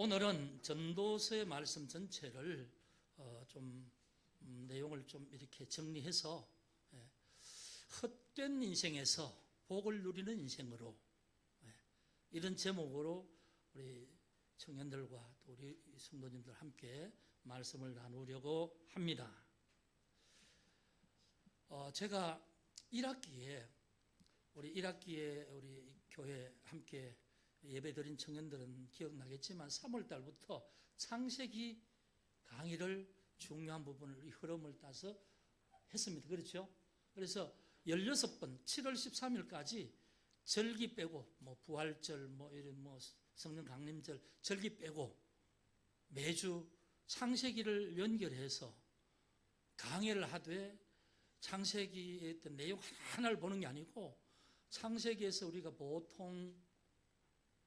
오늘은 전도서의 말씀 전체를 내용을 좀 이렇게 정리해서 헛된 인생에서 복을 누리는 인생으로 이런 제목으로 우리 청년들과 또 우리 성도님들 함께 말씀을 나누려고 합니다. 제가 1학기에 우리 교회 함께 예배드린 청년들은 기억나겠지만 3월 달부터 창세기 강의를 중요한 부분을 이 흐름을 따서 했습니다. 그렇죠? 그래서 16번 7월 13일까지 절기 빼고 부활절 이런 성령 강림절 절기 빼고 매주 창세기를 연결해서 강의를 하되 창세기의 어떤 내용 하나를 보는 게 아니고 창세기에서 우리가 보통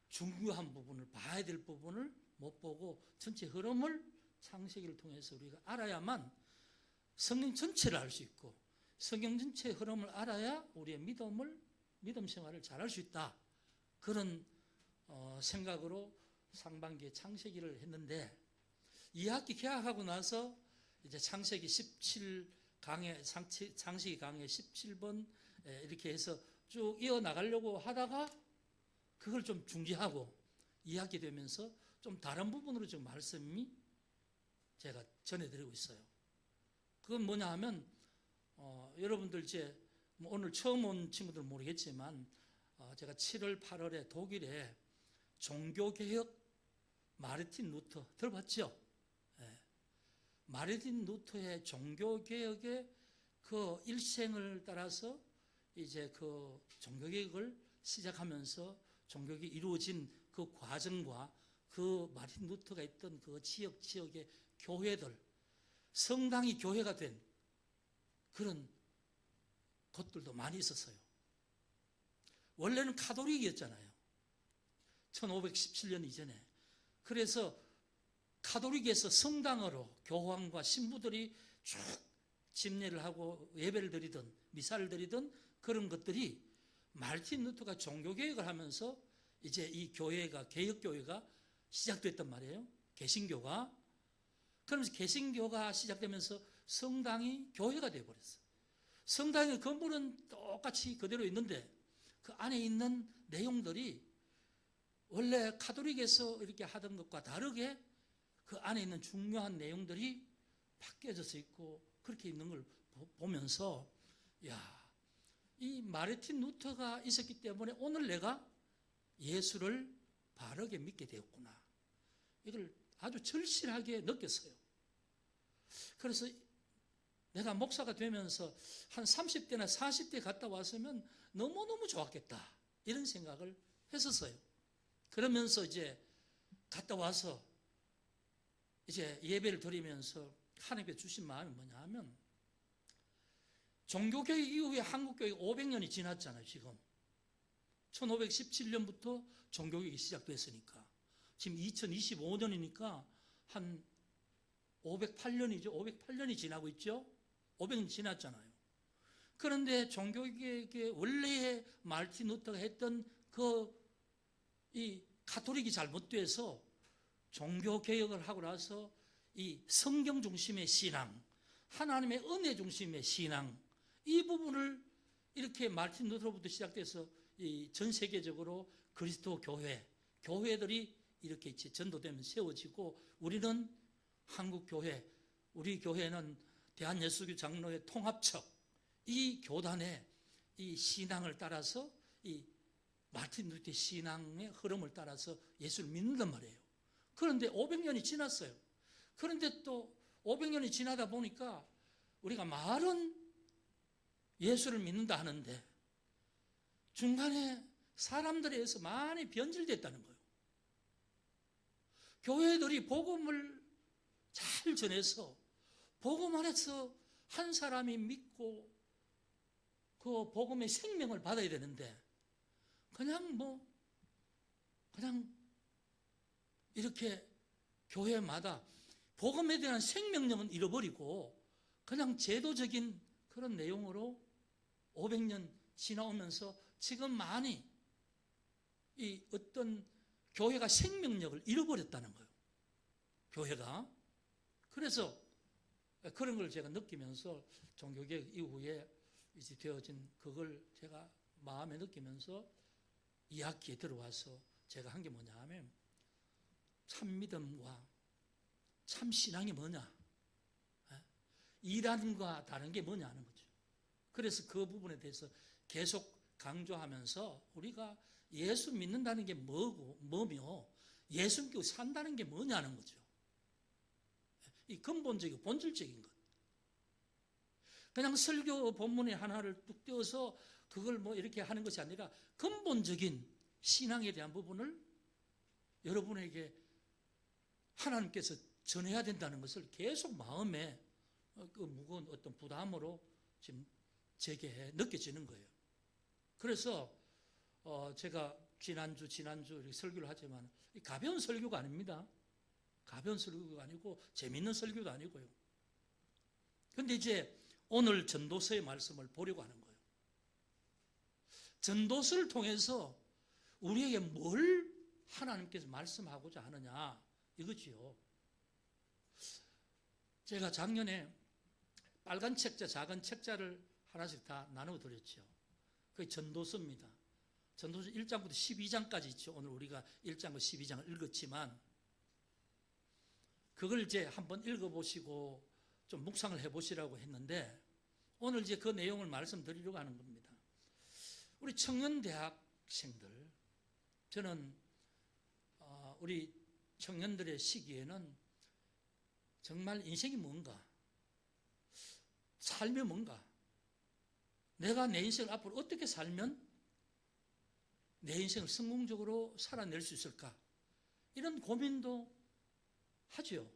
중요한 부분을 봐야 될 부분을 못 보고 전체 흐름을 창세기를 통해서 우리가 알아야만 성경 전체를 알 수 있고 성경 전체의 흐름을 알아야 우리의 믿음 생활을 잘할 수 있다. 그런 생각으로 상반기에 창세기를 했는데 2학기 개학하고 나서 이제 창세기 17강의 17번 이렇게 해서 쭉 이어나가려고 하다가 그걸 좀 중지하고 2학기 되면서 좀 다른 부분으로 지금 말씀이 제가 전해드리고 있어요. 그건 뭐냐 하면 여러분들 이제 오늘 처음 온 친구들은 모르겠지만 제가 7월 8월에 독일에 종교개혁 마르틴 루터 들어봤죠? 네. 마르틴 루터의 종교개혁의 그 일생을 따라서 이제 그 종교개혁을 시작하면서 종교개혁이 이루어진 그 과정과 그 마르틴 루터가 있던 그 지역의 교회들, 성당이 교회가 된 그런 곳들도 많이 있었어요. 원래는 가톨릭이었잖아요. 1517년 이전에. 그래서 가톨릭에서 성당으로 교황과 신부들이 쭉 집례를 하고 예배를 드리던 미사를 드리던 그런 것들이 마르틴 루터가 종교개혁을 하면서 이제 이 교회가 개혁교회가 시작됐단 말이에요. 개신교가. 그러면서 개신교가 시작되면서 성당이 교회가 되어버렸어요. 성당의 건물은 똑같이 그대로 있는데 그 안에 있는 내용들이 원래 가톨릭에서 이렇게 하던 것과 다르게 그 안에 있는 중요한 내용들이 바뀌어져서 있고 그렇게 있는 걸 보면서 이 마르틴 루터가 있었기 때문에 오늘 내가 예수를 바르게 믿게 되었구나. 이걸 아주 절실하게 느꼈어요. 그래서 내가 목사가 되면서 한 30대나 40대 갔다 왔으면 너무너무 좋았겠다. 이런 생각을 했었어요. 그러면서 이제 갔다 와서 이제 예배를 드리면서 하나님께 주신 마음이 뭐냐 하면 종교개혁 이후에 한국교회가 500년이 지났잖아요. 지금 1517년부터 종교개혁이 시작됐으니까 지금 2025년이니까 한 508년이죠. 508년이 지나고 있죠. 500년 지났잖아요. 그런데 종교개혁의 원래의 마르틴 루터가 했던 이 가톨릭이 잘못돼서 종교개혁을 하고 나서 이 성경 중심의 신앙, 하나님의 은혜 중심의 신앙, 이 부분을 이렇게 마르틴 루터로부터 시작돼서 전 세계적으로 그리스도 교회들이 이렇게 이제 전도되면 세워지고 우리는 한국 교회, 우리 교회는 대한예수교 장로회 통합처 이 교단의 이 신앙을 따라서 이 마르틴 루터의 신앙의 흐름을 따라서 예수를 믿는단 말이에요. 그런데 500년이 지났어요. 그런데 또 500년이 지나다 보니까 우리가 말은 예수를 믿는다 하는데 중간에 사람들에 의해서 많이 변질됐다는 거예요. 교회들이 복음을 잘 전해서 복음 안에서 한 사람이 믿고 그 복음의 생명을 받아야 되는데 그냥 이렇게 교회마다 복음에 대한 생명력은 잃어버리고 그냥 제도적인 그런 내용으로 500년 지나오면서 지금 많이 이 어떤 교회가 생명력을 잃어버렸다는 거예요. 교회가. 그래서 그런 걸 제가 느끼면서 종교개혁 이후에 이제 되어진 그걸 제가 마음에 느끼면서 이 학기에 들어와서 제가 한 게 뭐냐 하면 참 믿음과 참 신앙이 뭐냐, 이란과 다른 게 뭐냐 하는 거죠. 그래서 그 부분에 대해서 계속 강조하면서 우리가 예수 믿는다는 게 뭐며 예수 믿고 산다는 게 뭐냐는 거죠. 이 근본적이고 본질적인 것. 그냥 설교 본문의 하나를 뚝 떼어서 그걸 뭐 이렇게 하는 것이 아니라 근본적인 신앙에 대한 부분을 여러분에게 하나님께서 전해야 된다는 것을 계속 마음에 그 무거운 어떤 부담으로 지금 제게 느껴지는 거예요. 그래서 제가 지난주 이렇게 설교를 하지만 가벼운 설교가 아닙니다. 가벼운 설교가 아니고 재밌는 설교도 아니고요. 그런데 이제 오늘 전도서의 말씀을 보려고 하는 거예요. 전도서를 통해서 우리에게 뭘 하나님께서 말씀하고자 하느냐 이거지요. 제가 작년에 빨간 책자, 작은 책자를 하나씩 다 나누어 드렸죠. 그게 전도서입니다. 전도서 1장부터 12장까지 있죠. 오늘 우리가 1장부터 12장을 읽었지만 그걸 이제 한번 읽어보시고 좀 묵상을 해보시라고 했는데 오늘 이제 그 내용을 말씀드리려고 하는 겁니다. 우리 청년대학생들, 저는 우리 청년들의 시기에는 정말 인생이 뭔가, 삶이 뭔가, 내가 내 인생을 앞으로 어떻게 살면 내 인생을 성공적으로 살아낼 수 있을까? 이런 고민도 하죠.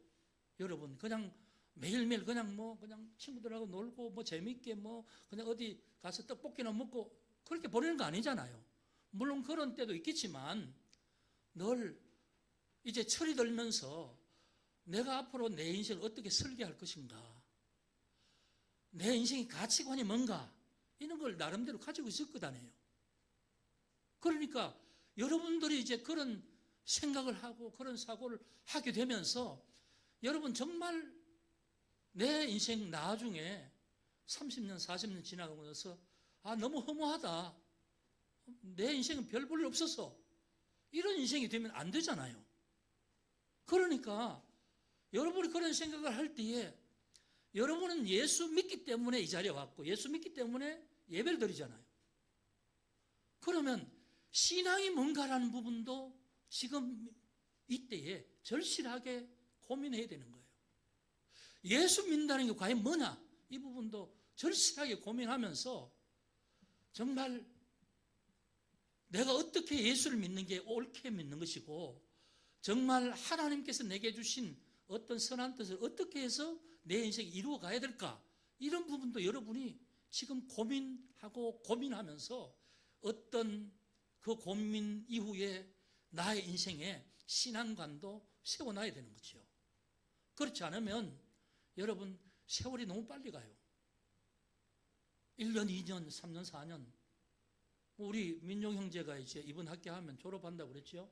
여러분, 그냥 매일매일 그냥 친구들하고 놀고 뭐 재밌게 그냥 어디 가서 떡볶이나 먹고 그렇게 보내는 거 아니잖아요. 물론 그런 때도 있겠지만 늘 이제 철이 들면서 내가 앞으로 내 인생을 어떻게 설계할 것인가, 내 인생의 가치관이 뭔가 이런 걸 나름대로 가지고 있을 것 아니에요. 그러니까 여러분들이 이제 그런 생각을 하고 그런 사고를 하게 되면서 여러분 정말 내 인생 나중에 30년 40년 지나고 나서 너무 허무하다, 내 인생은 별 볼 일 없어서 이런 인생이 되면 안 되잖아요. 그러니까 여러분이 그런 생각을 할 때에 여러분은 예수 믿기 때문에 이 자리에 왔고 예수 믿기 때문에 예배를 드리잖아요. 그러면 신앙이 뭔가라는 부분도 지금 이때에 절실하게 고민해야 되는 거예요. 예수 믿는다는 게 과연 뭐냐? 이 부분도 절실하게 고민하면서 정말 내가 어떻게 예수를 믿는 게 옳게 믿는 것이고 정말 하나님께서 내게 주신 어떤 선한 뜻을 어떻게 해서 내 인생에 이루어 가야 될까? 이런 부분도 여러분이 지금 고민하면서 어떤 그 고민 이후에 나의 인생에 신앙관도 세워놔야 되는 거죠. 그렇지 않으면 여러분 세월이 너무 빨리 가요. 1년, 2년, 3년, 4년. 우리 민용 형제가 이제 이번 학기 하면 졸업한다고 그랬죠.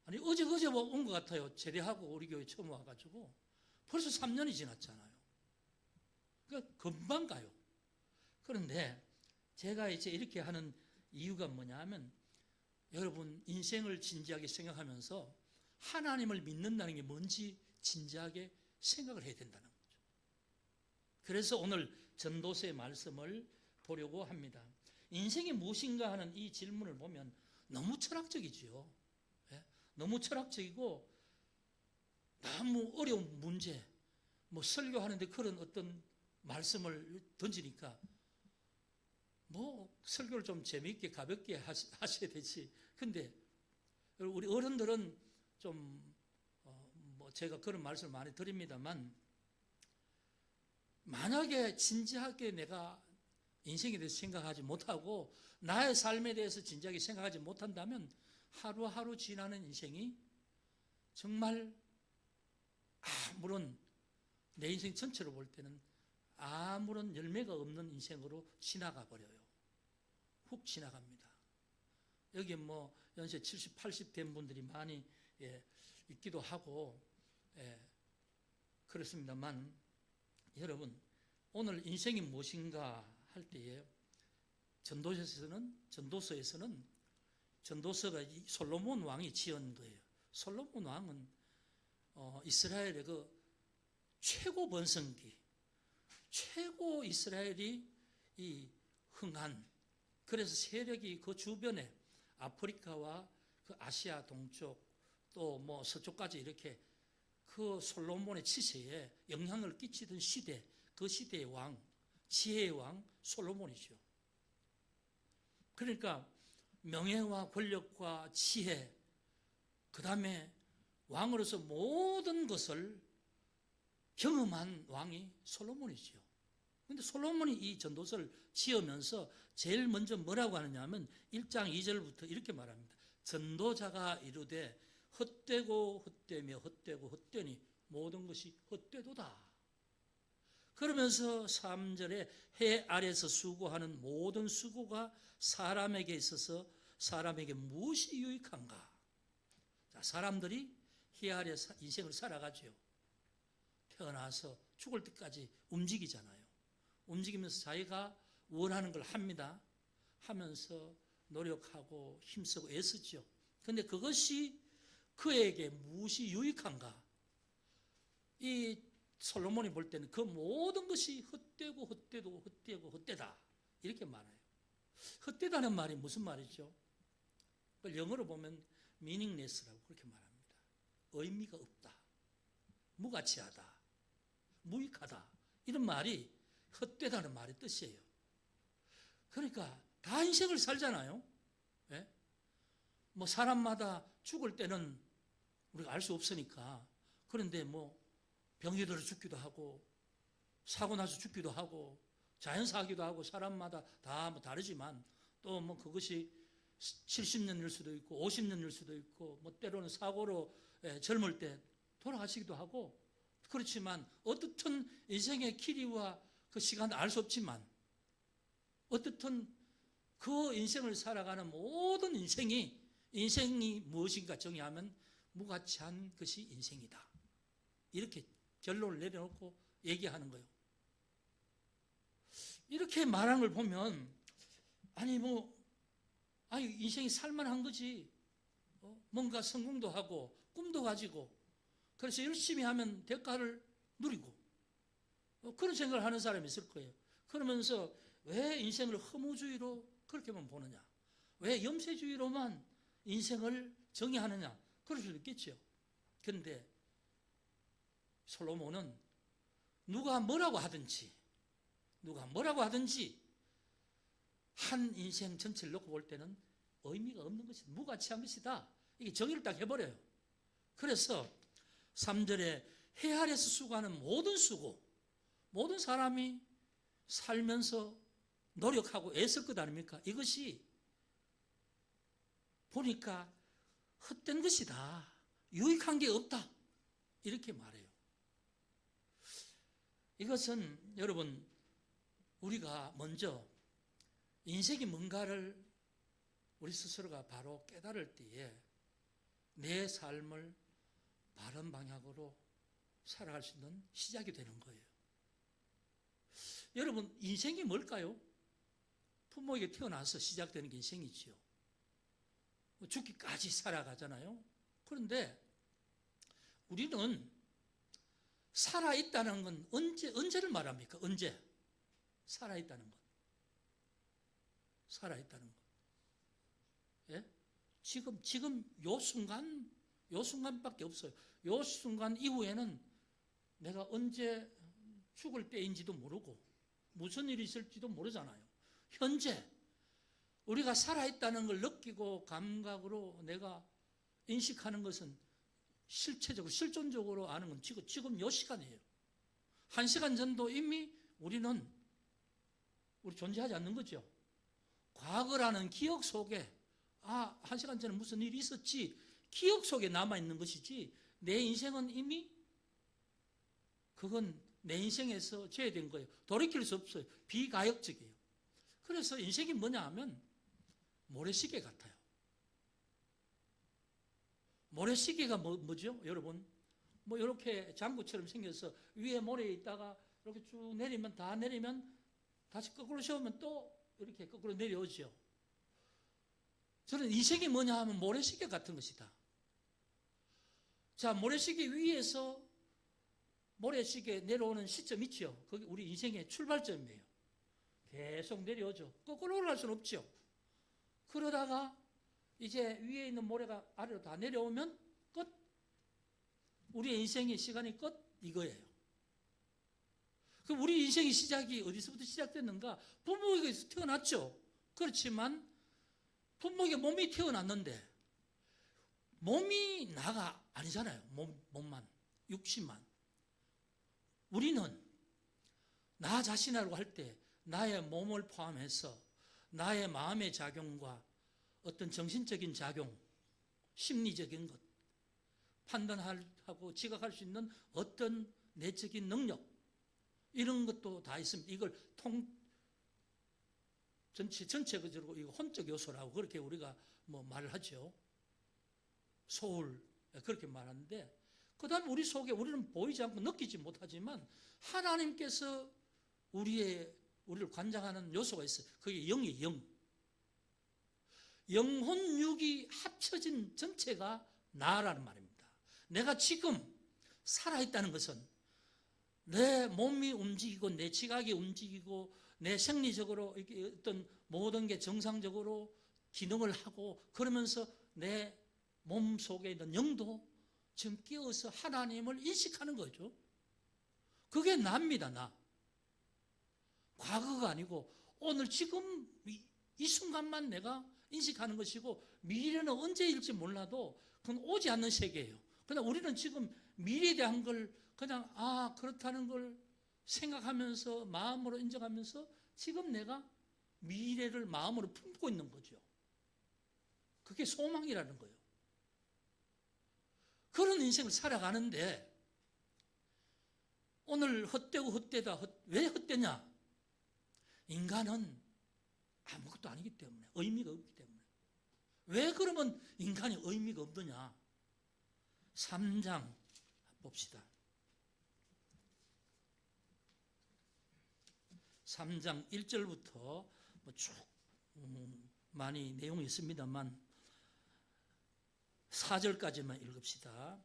아니 어제 온 것 같아요. 제대하고 우리 교회 처음 와가지고 벌써 3년이 지났잖아요. 그러니까 금방 가요. 그런데 제가 이제 이렇게 하는 이유가 뭐냐 하면 여러분 인생을 진지하게 생각하면서 하나님을 믿는다는 게 뭔지 진지하게 생각을 해야 된다는 거죠. 그래서 오늘 전도서의 말씀을 보려고 합니다. 인생이 무엇인가 하는 이 질문을 보면 너무 철학적이지요. 너무 철학적이고 너무 어려운 문제, 설교하는데 그런 어떤 말씀을 던지니까 설교를 좀 재미있게 가볍게 하셔야 되지. 근데 우리 어른들은 좀 제가 그런 말씀을 많이 드립니다만 만약에 진지하게 내가 인생에 대해서 생각하지 못하고 나의 삶에 대해서 진지하게 생각하지 못한다면 하루하루 지나는 인생이 정말 아무런 내 인생 전체로 볼 때는 아무런 열매가 없는 인생으로 지나가 버려요. 훅 지나갑니다. 여기 뭐 연세 70, 80 된 분들이 많이 있기도 하고 그렇습니다만, 여러분, 오늘 인생이 무엇인가 할 때에 전도서에서는 전도서가 솔로몬 왕이 지은 거예요. 솔로몬 왕은 이스라엘의 그 최고 번성기, 최고 이스라엘이 이 흥한, 그래서 세력이 그 주변에 아프리카와 그 아시아 동쪽 또 뭐 서쪽까지 이렇게 그 솔로몬의 치세에 영향을 끼치던 시대, 그 시대의 왕, 지혜의 왕 솔로몬이죠. 그러니까 명예와 권력과 지혜, 그 다음에 왕으로서 모든 것을 경험한 왕이 솔로몬이죠. 그런데 솔로몬이 이 전도서를 지으면서 제일 먼저 뭐라고 하느냐 하면 1장 2절부터 이렇게 말합니다. 전도자가 이르되 헛되고 헛되며 헛되고 헛되니 모든 것이 헛되도다. 그러면서 3절에 해 아래서 수고하는 모든 수고가 사람에게 있어서 사람에게 무엇이 유익한가? 자, 사람들이 해 아래 인생을 살아가죠. 태어나서 죽을 때까지 움직이잖아요. 움직이면서 자기가 원하는 걸 합니다. 하면서 노력하고 힘쓰고 애쓰죠. 그런데 그것이 그에게 무엇이 유익한가? 이 솔로몬이 볼 때는 그 모든 것이 헛되고 헛되고 헛되고 헛되다, 이렇게 말해요. 헛되다는 말이 무슨 말이죠? 그걸 영어로 보면 meaningless라고 그렇게 말합니다. 의미가 없다, 무가치하다, 무익하다, 이런 말이 헛되다는 말의 뜻이에요. 그러니까 다 인생을 살잖아요. 예? 뭐 사람마다 죽을 때는 우리가 알 수 없으니까. 그런데 뭐 병이 들어 죽기도 하고 사고 나서 죽기도 하고 자연사하기도 하고 사람마다 다 뭐 다르지만, 또 뭐 그것이 70년일 수도 있고 50년일 수도 있고 뭐 때로는 사고로 젊을 때 돌아가시기도 하고, 그렇지만 어떻든 인생의 길이와 그 시간을 알 수 없지만, 어떻든 그 인생을 살아가는 모든 인생이 무엇인가 정의하면 무가치한 것이 인생이다, 이렇게 결론을 내려놓고 얘기하는 거예요. 이렇게 말하는 걸 보면 인생이 살만한 거지. 뭔가 성공도 하고 꿈도 가지고, 그래서 열심히 하면 대가를 누리고, 그런 생각을 하는 사람이 있을 거예요. 그러면서 왜 인생을 허무주의로 그렇게만 보느냐, 왜 염세주의로만 인생을 정의하느냐, 그럴 수도 있겠죠. 그런데 솔로몬은 누가 뭐라고 하든지 한 인생 전체를 놓고 볼 때는 의미가 없는 것이다, 무가치한 것이다, 이게 정의를 딱 해버려요. 그래서 3절에 해 아래서 수고하는 모든 수고, 모든 사람이 살면서 노력하고 애쓸 것 아닙니까? 이것이 보니까 헛된 것이다, 유익한 게 없다, 이렇게 말해요. 이것은 여러분, 우리가 먼저 인생이 뭔가를 우리 스스로가 바로 깨달을 때에 내 삶을 바른 방향으로 살아갈 수 있는 시작이 되는 거예요. 여러분, 인생이 뭘까요? 부모에게 태어나서 시작되는 게 인생이지요. 죽기까지 살아가잖아요. 그런데 우리는 살아있다는 건 언제를 말합니까? 언제? 살아있다는 것. 예? 지금 요 순간밖에 없어요. 요 순간 이후에는 내가 언제 죽을 때인지도 모르고 무슨 일이 있을지도 모르잖아요. 현재 우리가 살아있다는 걸 느끼고 감각으로 내가 인식하는 것은 실체적으로, 실존적으로 아는 건 지금 요 시간이에요. 1시간 전도 이미 우리 존재하지 않는 거죠. 과거라는 기억 속에 1시간 전에 무슨 일이 있었지, 기억 속에 남아있는 것이지, 내 인생은 이미 그건 내 인생에서 제외된 거예요. 돌이킬 수 없어요. 비가역적이에요. 그래서 인생이 뭐냐 하면 모래시계 같아요. 모래시계가 뭐죠? 여러분, 뭐 이렇게 장구처럼 생겨서 위에 모래에 있다가 이렇게 쭉 내리면, 다 내리면 다시 거꾸로 세우면 또 이렇게 거꾸로 내려오죠. 저는 인생이 뭐냐 하면 모래시계 같은 것이다. 자, 모래시계 위에서 모래시계 내려오는 시점 있죠. 그게 우리 인생의 출발점이에요. 계속 내려오죠. 거꾸로 올라갈 수는 없죠. 그러다가 이제 위에 있는 모래가 아래로 다 내려오면 끝. 우리의 인생의 시간이 끝. 이거예요. 그럼 우리 인생의 시작이 어디서부터 시작됐는가? 부모에게서 태어났죠. 그렇지만 부모에게 몸이 태어났는데 몸이 나가 아니잖아요. 몸만, 육신만. 우리는 나 자신이라고 할 때 나의 몸을 포함해서 나의 마음의 작용과 어떤 정신적인 작용, 심리적인 것, 판단하고 지각할 수 있는 어떤 내적인 능력, 이런 것도 다 있습니다. 이걸 전체적으로 이거 혼적 요소라고 그렇게 우리가 뭐 말을 하죠. 소울, 그렇게 말하는데, 그 다음 우리 속에 우리는 보이지 않고 느끼지 못하지만 하나님께서 우리를 관장하는 요소가 있어요. 그게 영이에요, 영. 영혼, 육이 합쳐진 전체가 나라는 말입니다. 내가 지금 살아있다는 것은 내 몸이 움직이고 내 지각이 움직이고 내 생리적으로 어떤 모든 게 정상적으로 기능을 하고 그러면서 내 몸 속에 있는 영도 지금 깨어서 하나님을 인식하는 거죠. 그게 나입니다, 나. 과거가 아니고 오늘 지금 이 순간만 내가 인식하는 것이고 미래는 언제일지 몰라도 그건 오지 않는 세계예요. 그러나 우리는 지금 미래에 대한 걸 그냥 그렇다는 걸 생각하면서 마음으로 인정하면서 지금 내가 미래를 마음으로 품고 있는 거죠. 그게 소망이라는 거예요. 그런 인생을 살아가는데 오늘 헛되고 헛되다. 왜 헛되냐? 인간은 아무것도 아니기 때문에, 의미가 없기 때문에. 왜 그러면 인간이 의미가 없느냐? 3장 봅시다. 3장 1절부터 쭉 많이 내용이 있습니다만 4절까지만 읽읍시다.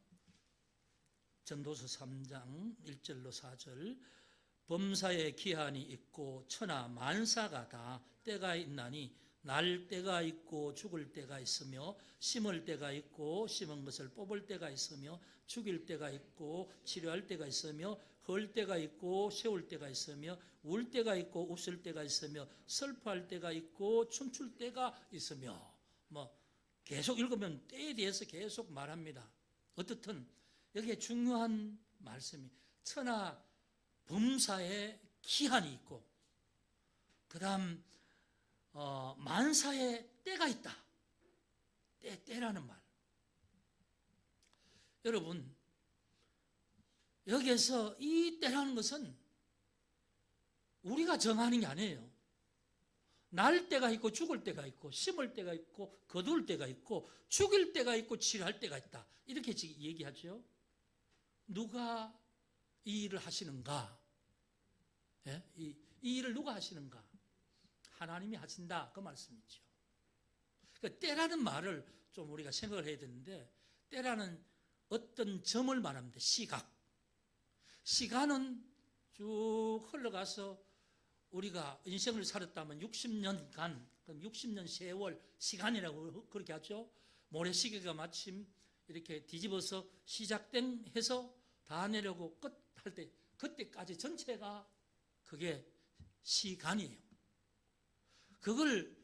전도서 3장 1절로 4절. 범사에 기한이 있고 천하 만사가 다 때가 있나니 날 때가 있고 죽을 때가 있으며 심을 때가 있고 심은 것을 뽑을 때가 있으며 죽일 때가 있고 치료할 때가 있으며 헐 때가 있고 세울 때가 있으며 울 때가 있고 웃을 때가 있으며 슬퍼할 때가 있고 춤출 때가 있으며 계속 읽으면 때에 대해서 계속 말합니다. 어떻든 여기에 중요한 말씀이 천하 범사에 기한이 있고 그 다음 만사에 때가 있다. 때라는 말. 여러분, 여기에서 이 때라는 것은 우리가 정하는 게 아니에요. 날 때가 있고 죽을 때가 있고 심을 때가 있고 거둘 때가 있고 죽일 때가 있고 치료할 때가 있다. 이렇게 얘기하죠. 누가 이 일을 하시는가? 예? 이 일을 누가 하시는가? 하나님이 하신다. 그 말씀이죠. 그러니까 때라는 말을 좀 우리가 생각을 해야 되는데 때라는 어떤 점을 말합니다. 시각. 시간은 쭉 흘러가서 우리가 인생을 살았다면 60년간, 그럼 60년 세월 시간이라고 그렇게 하죠. 모래시계가 마침 이렇게 뒤집어서 시작된 해서 다 내려고 끝 할 때, 그때까지 전체가 그게 시간이에요. 그걸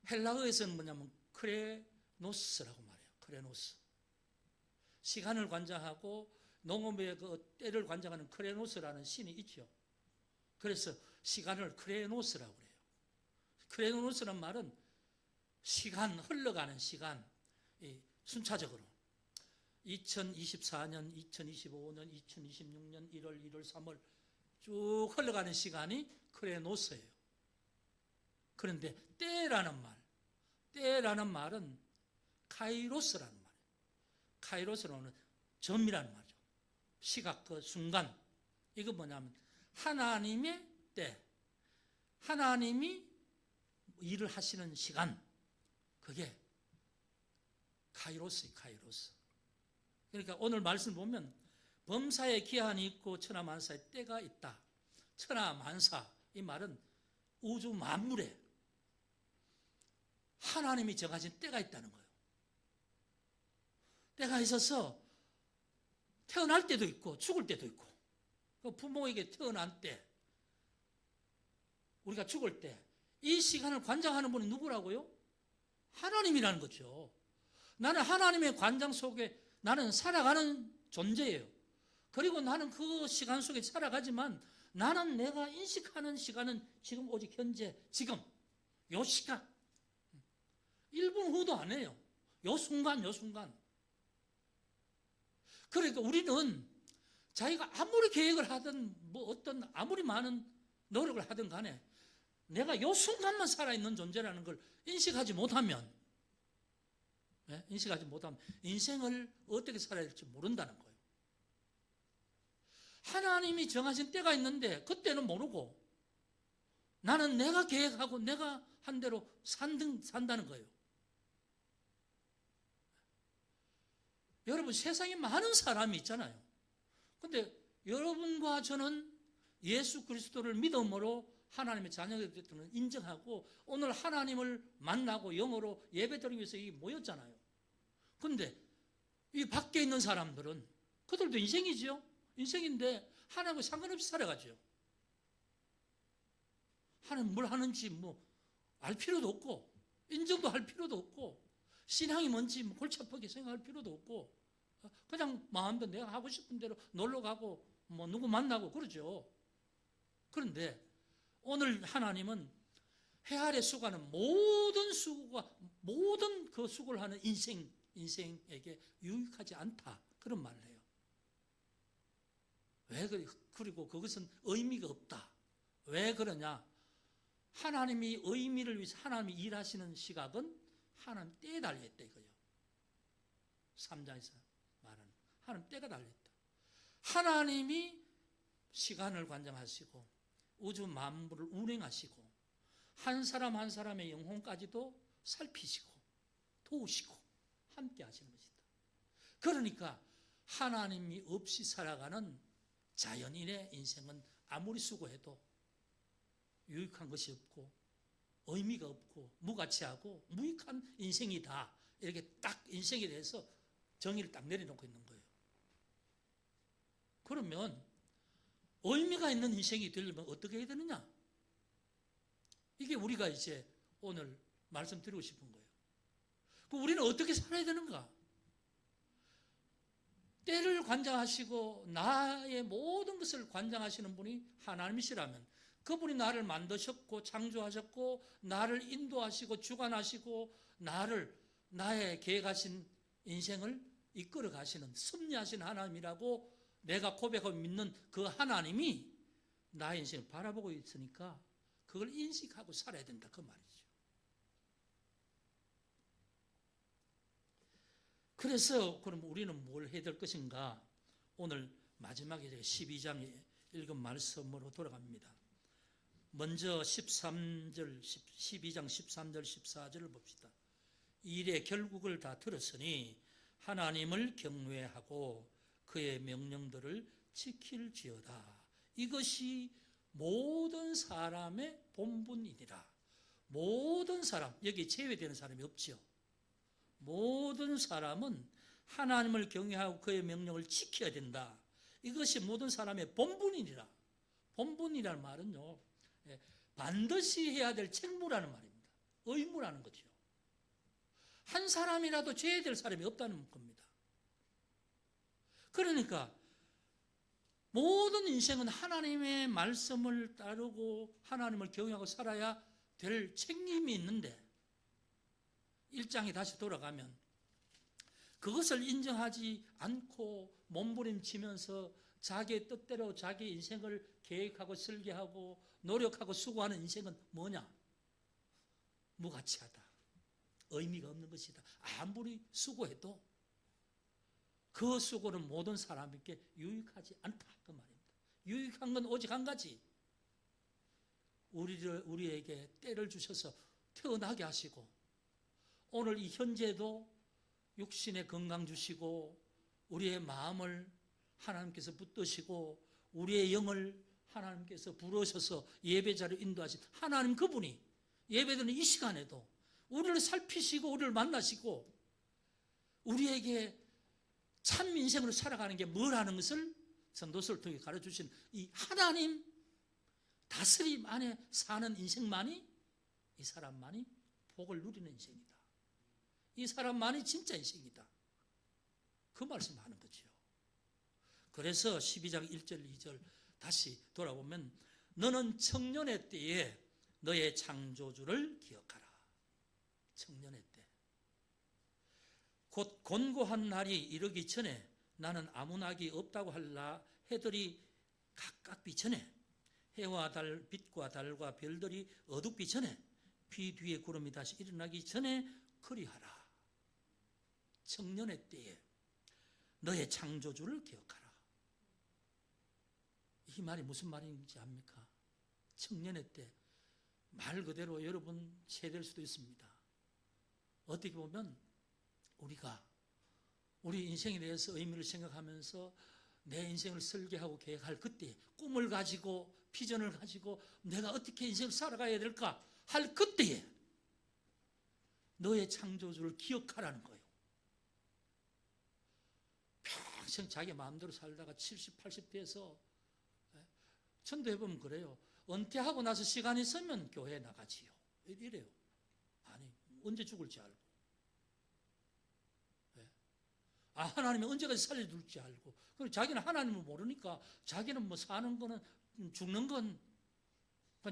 헬라어에서는 뭐냐면 크레노스라고 말해요. 크레노스. 시간을 관장하고 농업의 그 때를 관장하는 크레노스라는 신이 있죠. 그래서 시간을 크레노스라고 그래요. 크레노스란 말은 시간, 흘러가는 시간, 순차적으로 2024년, 2025년, 2026년 1월, 2월, 3월 쭉 흘러가는 시간이 크레노스예요. 그런데 때라는 말은 카이로스라는 말이에요. 카이로스로는 점이라는 말이죠. 시각, 그 순간. 이거 뭐냐면 하나님의 때, 하나님이 일을 하시는 시간, 그게 카이로스예요. 카이로스. 그러니까 오늘 말씀 보면 범사에 기한이 있고 천하만사에 때가 있다. 천하만사, 이 말은 우주 만물에 하나님이 정하신 때가 있다는 거예요. 때가 있어서 태어날 때도 있고 죽을 때도 있고, 부모에게 태어난 때, 우리가 죽을 때, 이 시간을 관장하는 분이 누구라고요? 하나님이라는 거죠. 나는 하나님의 관장 속에 나는 살아가는 존재예요. 그리고 나는 그 시간 속에 살아가지만 나는 내가 인식하는 시간은 지금 오직 현재, 지금, 요 시간. 1분 후도 안 해요. 요 순간, 요 순간. 그러니까 우리는 자기가 아무리 계획을 하든 어떤 아무리 많은 노력을 하든 간에 내가 요 순간만 살아있는 존재라는 걸 인식하지 못하면 인생을 어떻게 살아야 될지 모른다는 거예요. 하나님이 정하신 때가 있는데 그때는 모르고 나는 내가 계획하고 내가 한 대로 산다는 거예요. 여러분, 세상에 많은 사람이 있잖아요. 근데 여러분과 저는 예수 그리스도를 믿음으로 하나님의 자녀가 됐다는 인정하고 오늘 하나님을 만나고 영어로 예배드리기 위해서 여기 모였잖아요. 근데 이 밖에 있는 사람들은 그들도 인생이죠. 인생인데 하나님과 상관없이 살아가죠. 하나님 뭘 하는지 알 필요도 없고 인정도 할 필요도 없고 신앙이 뭔지 골치 아프게 생각할 필요도 없고 그냥 마음대로 내가 하고 싶은 대로 놀러 가고 누구 만나고 그러죠. 그런데 오늘 하나님은 해 아래 수고하는 모든 그 수고를 하는 인생에게 유익하지 않다, 그런 말을 해요. 왜 그래? 그리고 그것은 의미가 없다. 왜 그러냐? 하나님이 의미를 위해서 하나님이 일하시는 시각은 하나님 때에 달려있다 이거예요. 3장에서 말하는 하나님 때가 달려있다. 하나님이 시간을 관장하시고 우주 만물을 운행하시고 한 사람 한 사람의 영혼까지도 살피시고 도우시고 함께 하시는 것이다. 그러니까 하나님이 없이 살아가는 자연인의 인생은 아무리 수고해도 유익한 것이 없고 의미가 없고 무가치하고 무익한 인생이다. 이렇게 딱 인생에 대해서 정의를 딱 내려놓고 있는 거예요. 그러면 의미가 있는 인생이 되려면 어떻게 해야 되느냐? 이게 우리가 이제 오늘 말씀드리고 싶은 거예요. 우리는 어떻게 살아야 되는가? 때를 관장하시고 나의 모든 것을 관장하시는 분이 하나님이시라면 그분이 나를 만드셨고 창조하셨고 나를 인도하시고 주관하시고 나의 계획하신 인생을 이끌어 가시는 섭리하신 하나님이라고 내가 고백하고 믿는 그 하나님이 나의 인생을 바라보고 있으니까 그걸 인식하고 살아야 된다, 그 말이죠. 그래서 그럼 우리는 뭘 해야 될 것인가? 오늘 마지막에 12장에 읽은 말씀으로 돌아갑니다. 먼저 12장 13절 14절을 봅시다. 일의 결국을 다 들었으니 하나님을 경외하고 그의 명령들을 지킬지어다. 이것이 모든 사람의 본분이니라. 모든 사람, 여기 제외되는 사람이 없지요. 모든 사람은 하나님을 경외하고 그의 명령을 지켜야 된다. 이것이 모든 사람의 본분이니라. 본분이라는 말은요, 반드시 해야 될 책무라는 말입니다. 의무라는 거죠. 한 사람이라도 죄해야 될 사람이 없다는 겁니다. 그러니까 모든 인생은 하나님의 말씀을 따르고 하나님을 경외하고 살아야 될 책임이 있는데 1장에 다시 돌아가면 그것을 인정하지 않고 몸부림치면서 자기의 뜻대로 자기 인생을 계획하고 설계하고 노력하고 수고하는 인생은 뭐냐? 무가치하다. 의미가 없는 것이다. 아무리 수고해도 그 속으로는 모든 사람에게 유익하지 않다 그 말입니다. 유익한 건 오직 한 가지, 우리에게 때를 주셔서 태어나게 하시고 오늘 이 현재도 육신의 건강 주시고 우리의 마음을 하나님께서 붙드시고 우리의 영을 하나님께서 부르셔서 예배자를 인도하신 하나님, 그분이 예배드리는 이 시간에도 우리를 살피시고 우리를 만나시고 우리에게 참 인생으로 살아가는 게 뭐라는 것을 전도서를 통해 가르쳐주신 이 하나님 다스림 안에 사는 인생만이, 이 사람만이 복을 누리는 인생이다. 이 사람만이 진짜 인생이다. 그 말씀을 하는 거죠. 그래서 12장 1절 2절 다시 돌아보면 너는 청년의 때에 너의 창조주를 기억하라. 청년의 때. 곧 곤고한 날이 이르기 전에 나는 아무 낙이 없다고 할라 해들이 각각 비전에 해와 달, 빛과 달과 별들이 어둡기 전에 비 뒤에 구름이 다시 일어나기 전에 그리하라. 청년의 때에 너의 창조주를 기억하라. 이 말이 무슨 말인지 압니까? 청년의 때, 말 그대로 여러분 세대일 수도 있습니다. 어떻게 보면 우리가 우리 인생에 대해서 의미를 생각하면서 내 인생을 설계하고 계획할 그때, 꿈을 가지고 비전을 가지고 내가 어떻게 인생을 살아가야 될까 할 그때에 너의 창조주를 기억하라는 거예요. 평생 자기 마음대로 살다가 70, 80대에서 전도해보면 그래요. 은퇴하고 나서 시간이 있으면 교회에 나가지요. 이래요. 아니, 언제 죽을지 알고. 하나님이 언제까지 살려둘지 알고. 그리고 자기는 하나님을 모르니까 자기는 뭐 사는 거는, 죽는 건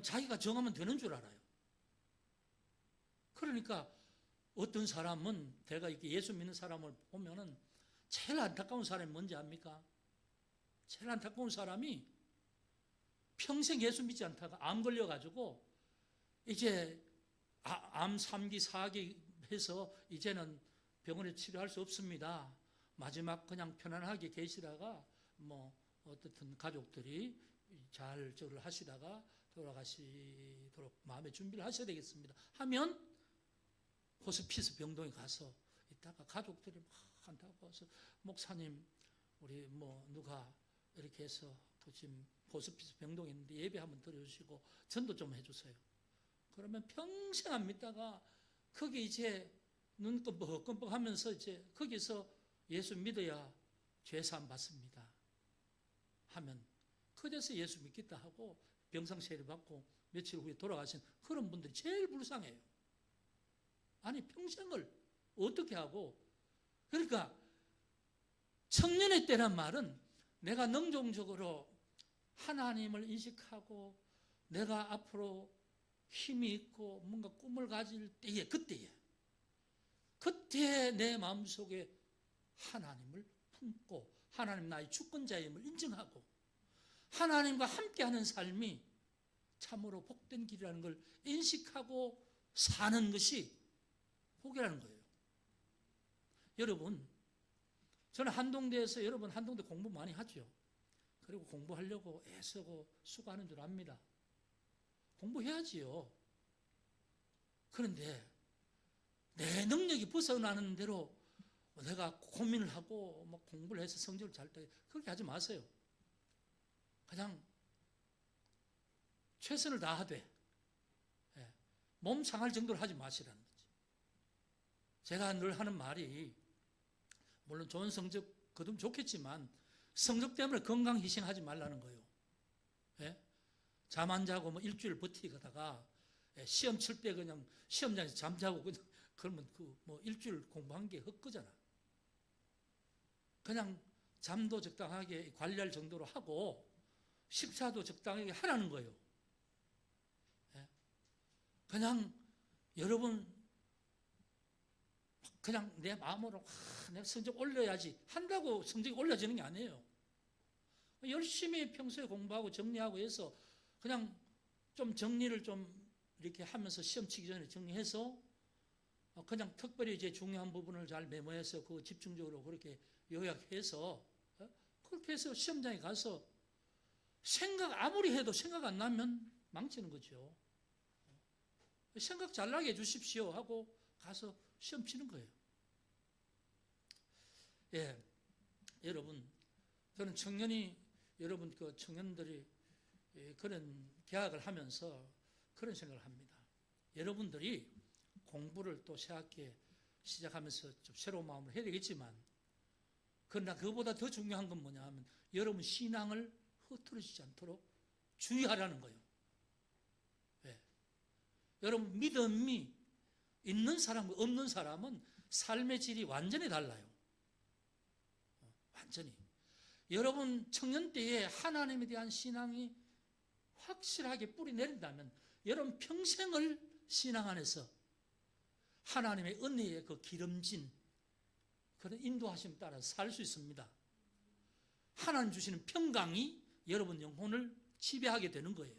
자기가 정하면 되는 줄 알아요. 그러니까 어떤 사람은, 내가 이렇게 예수 믿는 사람을 보면은 제일 안타까운 사람이 뭔지 압니까? 제일 안타까운 사람이 평생 예수 믿지 않다가 암 걸려가지고 이제 암 3기, 4기 해서 이제는 병원에 치료할 수 없습니다. 마지막 그냥 편안하게 계시다가 뭐 어떻든 가족들이 잘 저를 하시다가 돌아가시도록 마음의 준비를 하셔야 되겠습니다 하면 호스피스 병동에 가서 있다가 가족들이 막 한다고 해서 목사님, 우리 뭐 누가 이렇게 해서 또 지금 호스피스 병동에 있는데 예배 한번 드려주시고 전도 좀 해주세요. 그러면 평생 안 믿다가 거기 이제 눈 끔뻑끔뻑 하면서 이제 거기서 예수 믿어야 죄사함 받습니다 하면 그제서 예수 믿겠다 하고 병상세례 받고 며칠 후에 돌아가신 그런 분들이 제일 불쌍해요. 아니, 평생을 어떻게 하고. 그러니까 청년의 때란 말은 내가 능동적으로 하나님을 인식하고 내가 앞으로 힘이 있고 뭔가 꿈을 가질 때에, 그때 내 마음속에 하나님을 품고 하나님 나의 주권자임을 인정하고 하나님과 함께하는 삶이 참으로 복된 길이라는 걸 인식하고 사는 것이 복이라는 거예요. 여러분, 저는 한동대에서, 여러분 한동대 공부 많이 하죠. 그리고 공부하려고 애쓰고 수고하는 줄 압니다. 공부해야지요. 그런데 내 능력이 벗어나는 대로 내가 고민을 하고 뭐 공부를 해서 성적을 잘 따, 그렇게 하지 마세요. 그냥 최선을 다하되 몸 상할 정도로 하지 마시라는 거지. 제가 늘 하는 말이, 물론 좋은 성적 거두면 좋겠지만 성적 때문에 건강 희생하지 말라는 거예요. 잠 안 자고 뭐 일주일 버티다가 시험 칠 때 그냥 시험장에서 잠자고 그러면 그 뭐 일주일 공부한 게 헛거잖아. 그냥 잠도 적당하게 관리할 정도로 하고 식사도 적당하게 하라는 거예요. 그냥 여러분 그냥 내 마음으로 내가 성적 올려야지 한다고 성적이 올려지는 게 아니에요. 열심히 평소에 공부하고 정리하고 해서 그냥 좀 정리를 좀 이렇게 하면서 시험 치기 전에 정리해서 그냥 특별히 이제 중요한 부분을 잘 메모해서 그 집중적으로 그렇게 요약해서 그렇게 해서 시험장에 가서 아무리 해도 생각 안 나면 망치는 거죠. 생각 잘 나게 해주십시오 하고 가서 시험 치는 거예요. 예, 여러분, 저는 여러분 그 청년들이 그런 개학을 하면서 그런 생각을 합니다. 여러분들이 공부를 또 새학기에 시작하면서 좀 새로운 마음으로 해야 되겠지만, 그러나 그보다 더 중요한 건 뭐냐 하면 여러분 신앙을 흐트러지지 않도록 주의하라는 거예요. 왜? 여러분 믿음이 있는 사람과 없는 사람은 삶의 질이 완전히 달라요. 완전히. 여러분 청년 때에 하나님에 대한 신앙이 확실하게 뿌리 내린다면 여러분 평생을 신앙 안에서 하나님의 은혜의 그 기름진 그런 인도하심 따라 살 수 있습니다. 하나님 주시는 평강이 여러분 영혼을 지배하게 되는 거예요.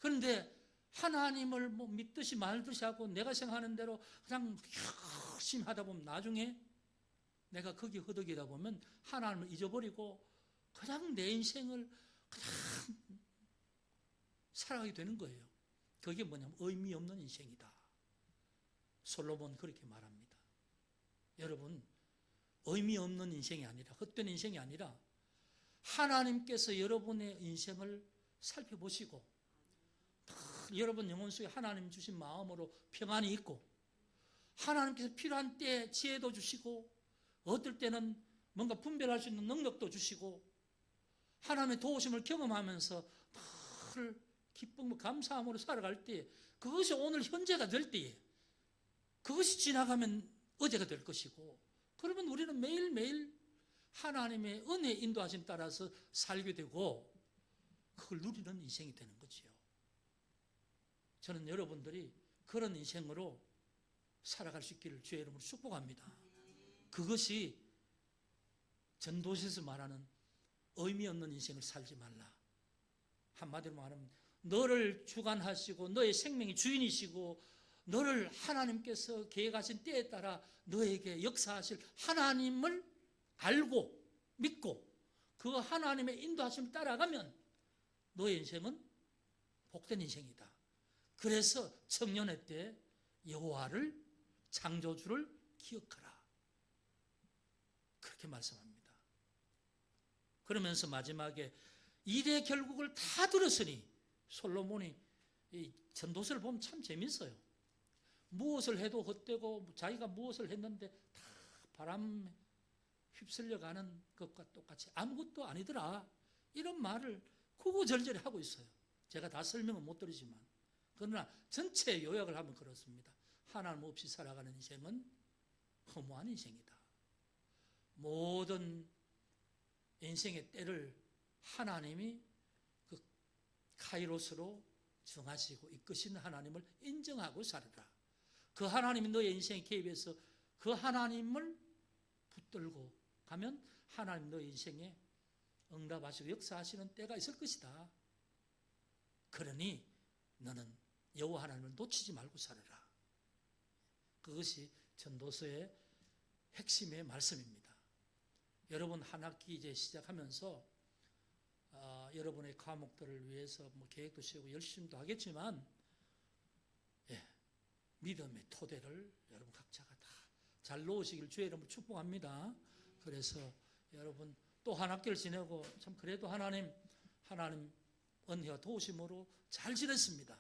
그런데 하나님을 뭐 믿듯이 말듯이 하고 내가 생각하는 대로 그냥 열심히 하다 보면 나중에 내가 거기 허덕이다 보면 하나님을 잊어버리고 그냥 내 인생을 그냥 살아가게 되는 거예요. 그게 뭐냐면 의미 없는 인생이다. 솔로몬 그렇게 말합니다. 여러분 의미 없는 인생이 아니라 헛된 인생이 아니라 하나님께서 여러분의 인생을 살펴보시고 여러분 영혼 속에 하나님 주신 마음으로 평안이 있고 하나님께서 필요한 때에 지혜도 주시고 어떨 때는 뭔가 분별할 수 있는 능력도 주시고 하나님의 도우심을 경험하면서 늘 기쁨과 감사함으로 살아갈 때 그것이 오늘 현재가 될 때에 그것이 지나가면 어제가 될 것이고 그러면 우리는 매일매일 하나님의 은혜 인도하심 따라서 살게 되고 그걸 누리는 인생이 되는 거지요. 저는 여러분들이 그런 인생으로 살아갈 수 있기를 주의 이름으로 축복합니다. 그것이 전도서에서 말하는 의미 없는 인생을 살지 말라. 한마디로 말하면 너를 주관하시고 너의 생명의 주인이시고 너를 하나님께서 계획하신 때에 따라 너에게 역사하실 하나님을 알고 믿고 그 하나님의 인도하심을 따라가면 너의 인생은 복된 인생이다. 그래서 청년의 때 여호와를 창조주를 기억하라. 그렇게 말씀합니다. 그러면서 마지막에 이래 결국을 다 들었으니 솔로몬이 이 전도서를 보면 참 재밌어요. 무엇을 해도 헛되고 자기가 무엇을 했는데 다 바람에 휩쓸려가는 것과 똑같이 아무것도 아니더라. 이런 말을 구구절절히 하고 있어요. 제가 다 설명은 못 드리지만 그러나 전체 요약을 하면 그렇습니다. 하나님 없이 살아가는 인생은 허무한 인생이다. 모든 인생의 때를 하나님이 그 카이로스로 정하시고 이끄시는 하나님을 인정하고 살아라. 그 하나님이 너의 인생에 개입해서 그 하나님을 붙들고 가면 하나님 너의 인생에 응답하시고 역사하시는 때가 있을 것이다. 그러니 너는 여호와 하나님을 놓치지 말고 살아라. 그것이 전도서의 핵심의 말씀입니다. 여러분 한 학기 이제 시작하면서 여러분의 과목들을 위해서 뭐 계획도 세우고 열심히도 하겠지만 믿음의 토대를 여러분 각자가 다 잘 놓으시길 주의 이름으로 축복합니다. 그래서 여러분 또 한 학기를 지내고 참 그래도 하나님 은혜와 도우심으로 잘 지냈습니다.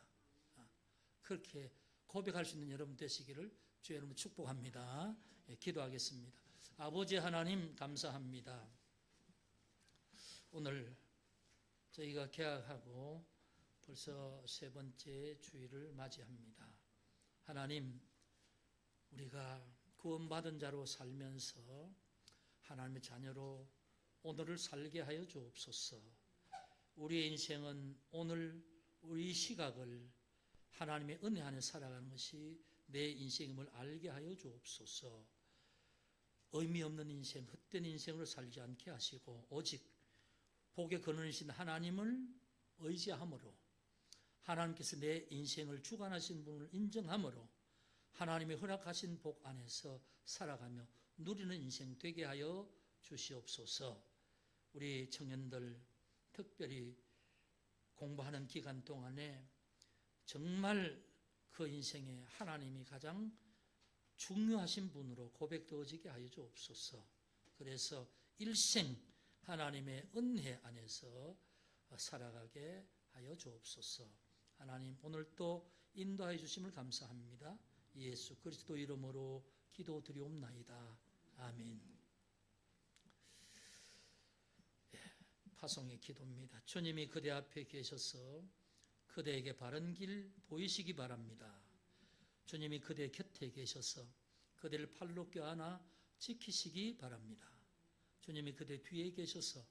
그렇게 고백할 수 있는 여러분 되시기를 주의 이름으로 축복합니다. 기도하겠습니다. 아버지 하나님 감사합니다. 오늘 저희가 개학하고 벌써 세 번째 주일을 맞이합니다. 하나님, 우리가 구원받은 자로 살면서 하나님의 자녀로 오늘을 살게 하여 주옵소서. 우리의 인생은 오늘 우리 시각을 하나님의 은혜 안에 살아가는 것이 내 인생임을 알게 하여 주옵소서. 의미 없는 인생, 헛된 인생으로 살지 않게 하시고 오직 복의 근원이신 하나님을 의지함으로 하나님께서 내 인생을 주관하신 분을 인정함으로 하나님의 허락하신 복 안에서 살아가며 누리는 인생 되게 하여 주시옵소서. 우리 청년들 특별히 공부하는 기간 동안에 정말 그 인생에 하나님이 가장 중요하신 분으로 고백되어지게 하여 주옵소서. 그래서 일생 하나님의 은혜 안에서 살아가게 하여 주옵소서. 하나님 오늘도 인도하여 주심을 감사합니다. 예수 그리스도 이름으로 기도드리옵나이다. 아멘. 파송의 기도입니다. 주님이 그대 앞에 계셔서 그대에게 바른 길 보이시기 바랍니다. 주님이 그대 곁에 계셔서 그대를 팔로 껴안아 지키시기 바랍니다. 주님이 그대 뒤에 계셔서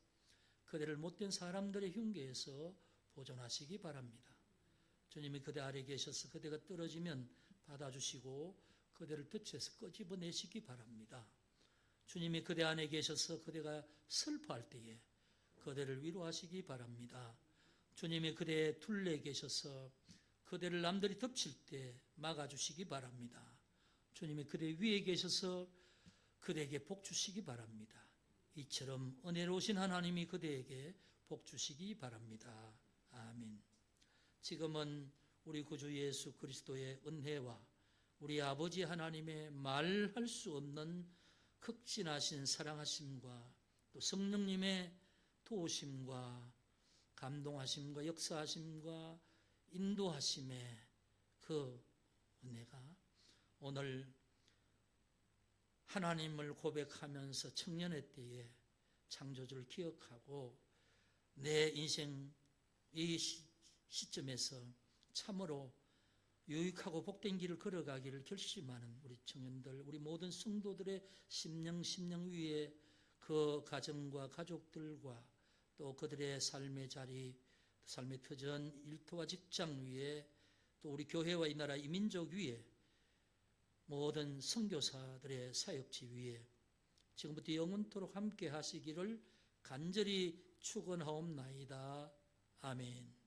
그대를 못된 사람들의 흉계에서 보존하시기 바랍니다. 주님이 그대 아래 계셔서 그대가 떨어지면 받아주시고 그대를 덫에서 끄집어내시기 바랍니다. 주님이 그대 안에 계셔서 그대가 슬퍼할 때에 그대를 위로하시기 바랍니다. 주님이 그대의 둘레에 계셔서 그대를 남들이 덮칠 때 막아주시기 바랍니다. 주님이 그대 위에 계셔서 그대에게 복 주시기 바랍니다. 이처럼 은혜로우신 하나님이 그대에게 복 주시기 바랍니다. 아멘. 지금은 우리 구주 예수 그리스도의 은혜와 우리 아버지 하나님의 말할 수 없는 극진하신 사랑하심과 또 성령님의 도우심과 감동하심과 역사하심과 인도하심의 그 은혜가 오늘 하나님을 고백하면서 청년의 때에 창조주를 기억하고 내 인생 이 시점에서 참으로 유익하고 복된 길을 걸어가기를 결심하는 우리 청년들, 우리 모든 성도들의 심령 위에 그 가정과 가족들과 또 그들의 삶의 자리, 삶의 터전, 일터와 직장 위에 또 우리 교회와 이 나라 이 민족 위에 모든 선교사들의 사역지 위에 지금부터 영원토록 함께 하시기를 간절히 축원하옵나이다. 아멘.